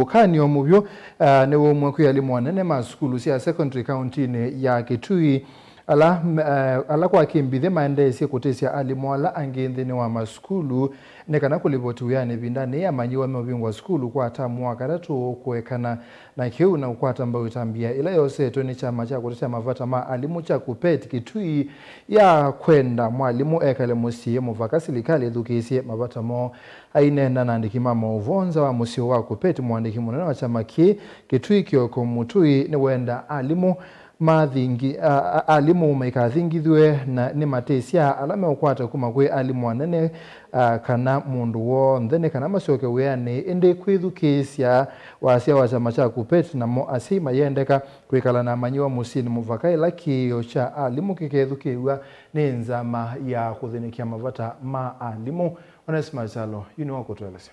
Ukani omubyo ne wo mwe kuyalimu anene ma skulu sia secondary county ne ya Kitui ala kwa kimbithe maendesi kutesia alimwala angende ne wa maskulu ne kana kuliboti uyane bindane ya manyiwa mebingwa skulu kwa tamu wakatatu kuwekana na kiu na ukwata mbao itambia ila yose toni chama cha kutesia mavata ma alimu cha kupeti Kitui ya kwenda mwalimu ekale musie muvakasi likali edukesie mavata mo ainena nandikima mauvonza wa musio wa kupeti mwandiki munene wa chama Kitui kioko mutui ni wenda alimu mathingi alimu maikathingithwe na ni matesia alame ukwata kuma kwe alimu anene kana mundu wo nthene kana macoke weane indi kwithukesia wasia wa chama cha kupeti na mo asima yendeka kwikala na manyiwa musini muvakai lakio cha alimu kikethukiwa ni nzama ya kuthinikia mavata ma alimu. Onesma Chalo, wako tueleze.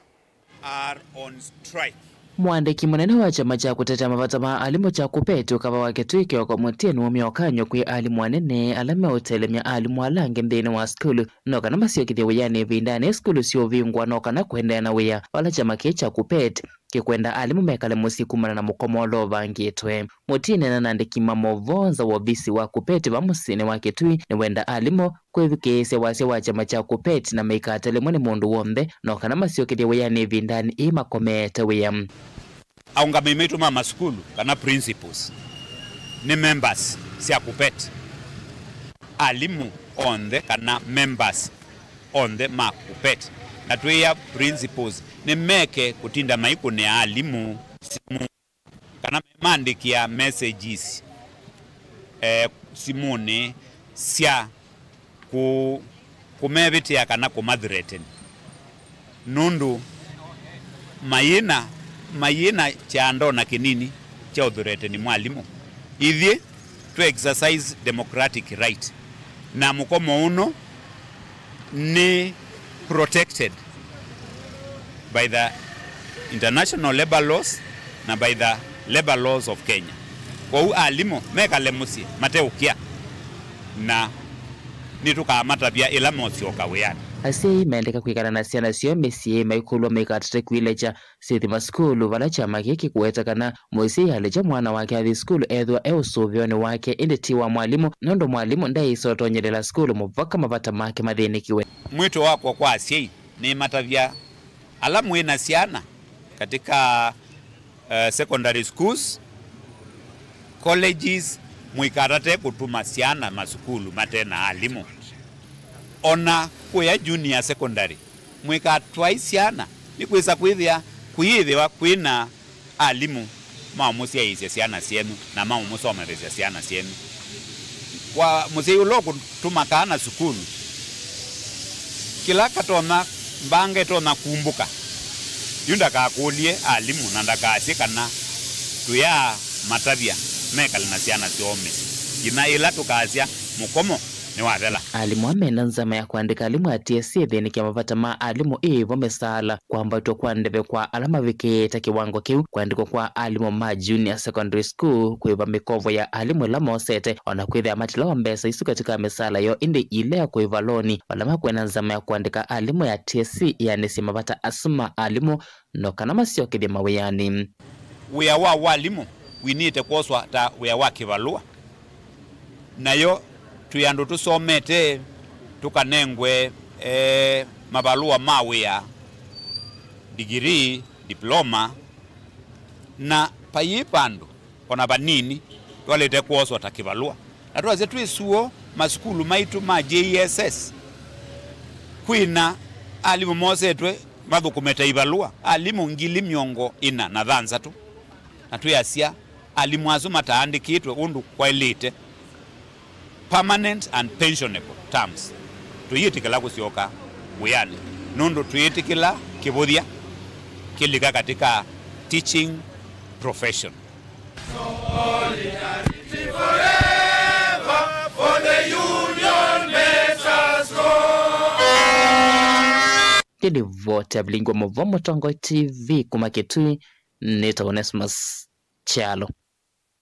Are on strike. Mwandiki munene wa chama cha kutetea mavata ma alimu cha kupeti ukava wa Kitui kioko mutini umiokanyo kwi alimu anene alame utelemia alimu alange nthini wa skulu no kana masiokithia wiyani vindane skulu sio vingwa no kana kuendea na wiya wala chama cha kupeti kikwenda alimu mekale musi kumana na mukomolo vangitwe mutini na nandiki mamovonza wobisi wa kupeti wa musini wa Kitui ni wenda alimu kwithukiisya wasia wa chama cha kupeti na meikatele mwene mundu wombe no kana masiokithia wiyani vindane imakomete wiya aunga mimetu mama skulu kana principals ni members sia kupeti alimu onde kana members onde ma kupeti na tuya principals ni meke kutinda maiku ni alimu simu kana mandikia messages simuni sia kumevitia kana kumadhreten nundu mayina chando na kinini cha udhureten mwalimu ithi to exercise democratic right na mukomo uno ni protected by the international labor laws na by the labor laws of Kenya. Kwa alimu mekale musi mateukia na nitukamata pia ila mosioka weyani. Asi imeendeka kwikana na siana sio mesie maikulu mekatete kwilecha sithi maskulu vala chama kiki kuwetakana mwisi alecha mwana wake athi skulu edhwa eusuvioni wake indi wa mwalimu nondo mwalimu ndai isotonyelela skulu muvaka mavata make mathinikiwe. Mwito wako kwa asiei ni matavya alamu ina siana katika secondary schools, colleges, muikarate kutuma siana masukulu matena alimu. Ona kuya junior secondary, muikatwai siana, ni kuisa kuithia kuina alimu maumusi ya isi siana sienu na maumusi wa mawezi siana sienu. Kwa musi ulo kutuma kaana sukulu, kila katona mbange tona kumbuka yunda kakulie alimu nandaka asikana tuya matavya mekali na siana siomesi ina ila tukazia mukomo ni warela alimu amena nzama ya kuandika alimu atiesi thini kia mavata ma alimu ivo mesala kwamba tuwa kuandeve kwa alama vikita kiwango kiu kuandikwa kwa alimu ma junior secondary school kuiva mikovo ya alimu la mosete ona kuithia matila wa mbesa isu katika mesala yo indi ilea kuiva loni walama kuena nzama ya kuandika alimu ya TSC yani si mavata asuma alimu no kana masiokithia mawiyani wea wa walimu winite kuoswa ta wea wa kivalua na yo tuyandu tusomete tukanengwe mabalua mawea degree diploma na payipandu ona banini twalete kuoswa takivalua na tuwaze tuisuo maskulu maitu ma JSS kwina alimu mosetwe mathukumeta ivalua alimu ngili miongo ina na dhanza tu na tuyasia alimu azu mataandikitwe undu kwa elite permanent and pensionable terms tuyitikila kusioka weyani nundu tuyitikila kivuthia kilika katika teaching profession. Solidarity forever for the union makes us strong. Tidi vote Blingo Movomo Tongo TV kuma Kitui nita Onesmus Chalo.